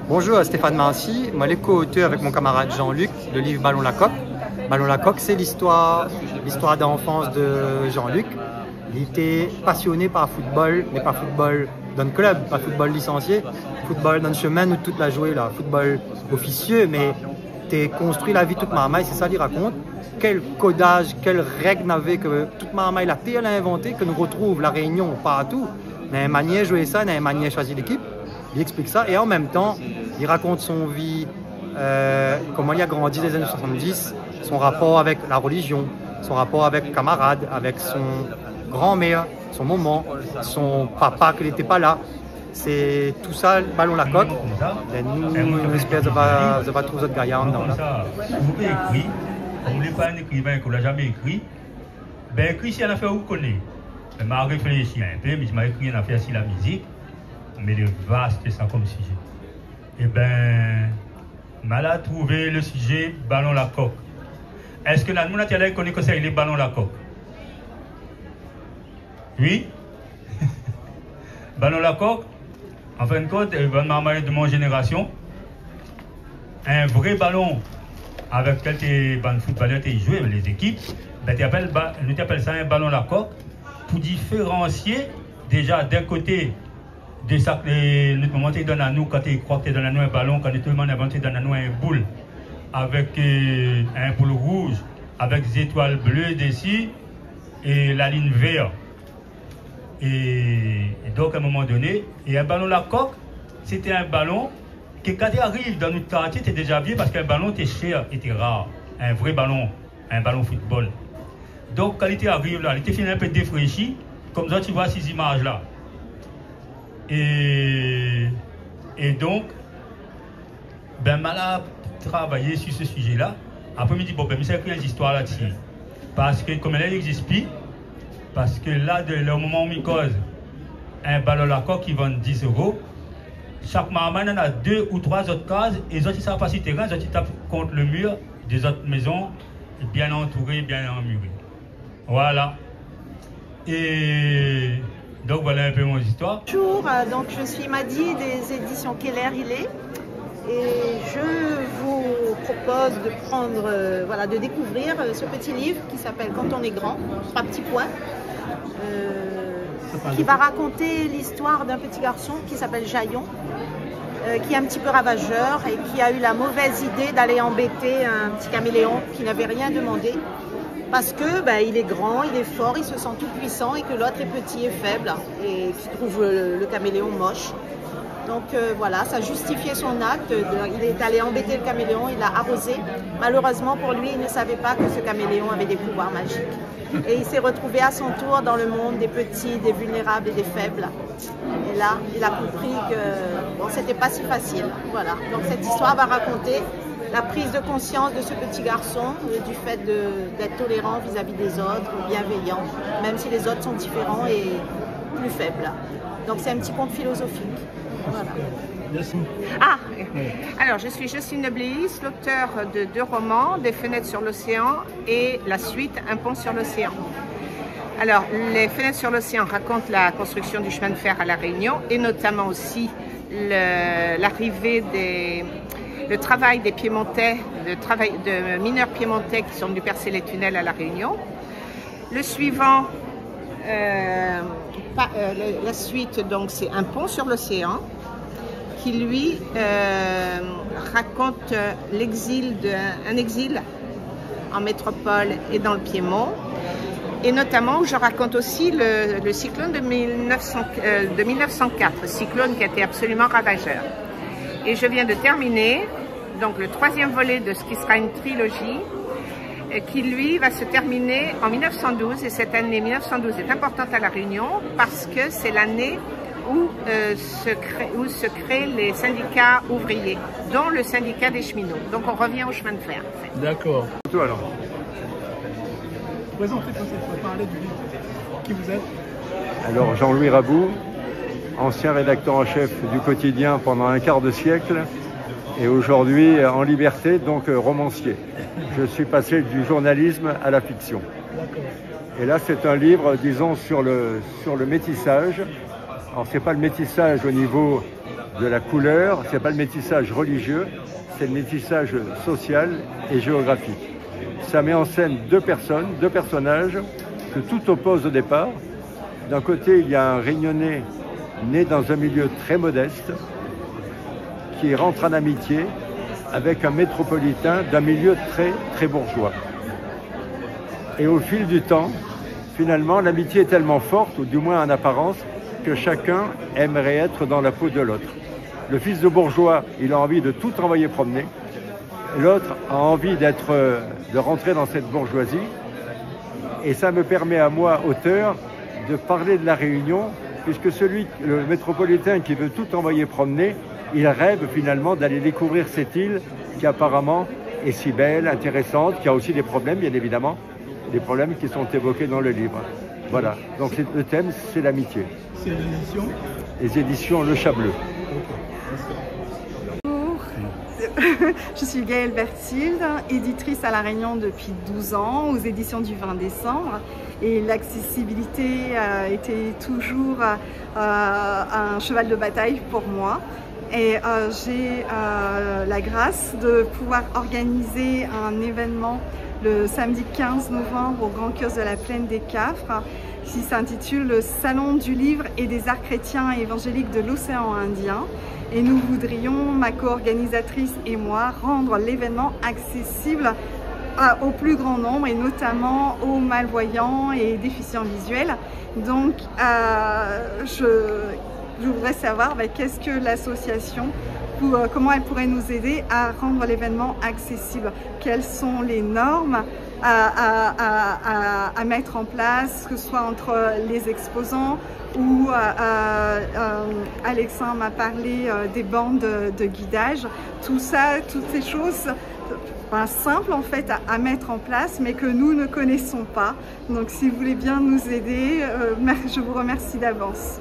Bonjour, Stéphane Mancy. Moi, les co-auteur avec mon camarade Jean-Luc, le livre Ballon la coque. Ballon la coque, c'est l'histoire d'enfance de Jean-Luc. Il était passionné par football, mais pas football dans le club, pas football licencié, football dans le chemin où toute la jouée là, football officieux, mais t'es construit la vie toute marmaille, c'est ça qu'il raconte. Quel codage, quelle règle n'avait que toute marmaille la terre a inventé, que nous retrouve la Réunion partout. Dans une manière de jouer ça, dans une manière de choisir l'équipe. Il explique ça et en même temps, il raconte son vie, comment il a grandi dans les années 70, son rapport avec la religion, son rapport avec camarades, avec son grand-mère, son maman, son papa qui n'était pas là. C'est tout ça, le Ballon la coque. Et nous, on espère que ça va trouver d'autres gaillards dedans. Vous pouvez écrire, comme vous n'êtes pas un écrivain qu'on n'a jamais écrit, ben écrit si on a fait vous connaît. Je m'a réfléchi un peu, mais je m'ai écrit une affaire sur la musique, mais le vaste ça comme sujet. Et ben, m'a trouvé le sujet Ballon la coque. Est-ce que nous avons connu que c'est les ballons la coque? Oui? Ballon la coque, en fin de compte, de mon génération, un vrai ballon avec quelques bandes footballeurs qui jouent, les équipes, ben, nous appelons ça un ballon la coque pour différencier déjà d'un côté de ça que nous montons dans nous quand ils croient que dans nous un ballon, quand tout le monde a monté dans nous un boule avec un boule rouge, avec des étoiles bleues dessus et la ligne verte. Et donc à un moment donné, et un ballon la coque, c'était un ballon qui quand il arrive dans notre quartier, était déjà vieux parce qu'un ballon était cher, était rare. Un vrai ballon, un ballon football. Donc quand il arrive là, il était fini un peu défraîchi, comme ça tu vois ces images là. Et donc, ben mal a travaillé sur ce sujet là. Après il me dit bon ben je vais écrire une histoire là-dessus. Parce que comme elle explique, parce que là, au moment où on cause un ballon la coque qui vend 10 €, chaque maman en a 2 ou 3 autres cases et les autres ils savent pas si terrain, les autres ils tapent contre le mur des autres maisons bien entourées, bien emmurées. Voilà. Et donc voilà un peu mon histoire. Bonjour, donc je suis Maddy des éditions Keller Hillet et je vous propose de prendre, voilà, de découvrir ce petit livre qui s'appelle Quand on est grand, 3 petits points, qui va raconter l'histoire d'un petit garçon qui s'appelle Jaillon, qui est un petit peu ravageur et qui a eu la mauvaise idée d'aller embêter un petit caméléon qui n'avait rien demandé. Parce que ben, il est grand, il est fort, il se sent tout puissant et que l'autre est petit et faible et qui trouve le caméléon moche. Donc voilà, ça justifiait son acte. Il est allé embêter le caméléon, il l'a arrosé. Malheureusement pour lui, il ne savait pas que ce caméléon avait des pouvoirs magiques. Et il s'est retrouvé à son tour dans le monde des petits, des vulnérables et des faibles. Et là, il a compris que bon, c'était pas si facile. Voilà. Donc cette histoire va raconter la prise de conscience de ce petit garçon du fait d'être tolérant vis-à-vis des autres, bienveillant, même si les autres sont différents et plus faibles. Donc c'est un petit conte philosophique. Voilà. Ah, alors je suis Jocelyne Lebléis, l'auteur de 2 romans, Des fenêtres sur l'océan et la suite, Un pont sur l'océan. Alors, Les fenêtres sur l'océan racontent la construction du chemin de fer à La Réunion et notamment aussi l'arrivée le travail des Piémontais, le travail de mineurs piémontais qui sont venus percer les tunnels à La Réunion. Le suivant, la suite, donc c'est Un pont sur l'océan, qui lui raconte un exil en métropole et dans le Piémont. Et notamment, je raconte aussi le cyclone de 1904, cyclone qui a été absolument ravageur. Et je viens de terminer donc le 3e volet de ce qui sera une trilogie qui lui va se terminer en 1912. Et cette année 1912 est importante à La Réunion parce que c'est l'année où se créent les syndicats ouvriers, dont le syndicat des cheminots. Donc on revient au chemin de fer. En fait. D'accord. Toi alors. Présentez-vous cette fois, parlez du livre. Qui vous êtes? Alors Jean-Louis Rabou, ancien rédacteur en chef du quotidien pendant un quart de siècle et aujourd'hui en liberté, donc romancier. Je suis passé du journalisme à la fiction. Et là c'est un livre, disons, sur le métissage. Alors c'est pas le métissage au niveau de la couleur, c'est pas le métissage religieux, c'est le métissage social et géographique. Ça met en scène deux personnages que tout oppose au départ. D'un côté, il y a un Réunionnais né dans un milieu très modeste qui rentre en amitié avec un métropolitain d'un milieu très bourgeois. Et au fil du temps, finalement, l'amitié est tellement forte, ou du moins en apparence, que chacun aimerait être dans la peau de l'autre. Le fils de bourgeois, il a envie de tout envoyer promener. L'autre a envie de rentrer dans cette bourgeoisie. Et ça me permet à moi, auteur, de parler de la Réunion, puisque le métropolitain qui veut tout envoyer promener, il rêve finalement d'aller découvrir cette île qui apparemment est si belle, intéressante, qui a aussi des problèmes, bien évidemment, des problèmes qui sont évoqués dans le livre. Voilà, donc le thème, c'est l'amitié. C'est l'édition? Les éditions Le Chat Bleu. Je suis Gaëlle Berthilde, éditrice à La Réunion depuis 12 ans, aux éditions du 20 décembre. Et l'accessibilité était toujours un cheval de bataille pour moi. Et j'ai la grâce de pouvoir organiser un événement le samedi 15 novembre au Grand Kiosque de la Plaine des Cafres, qui s'intitule le Salon du livre et des arts chrétiens et évangéliques de l'océan Indien. Et nous voudrions, ma co-organisatrice et moi, rendre l'événement accessible au plus grand nombre et notamment aux malvoyants et déficients visuels. Donc, je voudrais savoir qu'est-ce que l'association, comment elle pourrait nous aider à rendre l'événement accessible. Quelles sont les normes à mettre en place, que ce soit entre les exposants ou Alexandre m'a parlé des bandes de guidage. Tout ça, toutes ces choses simples en fait à mettre en place, mais que nous ne connaissons pas. Donc si vous voulez bien nous aider, je vous remercie d'avance.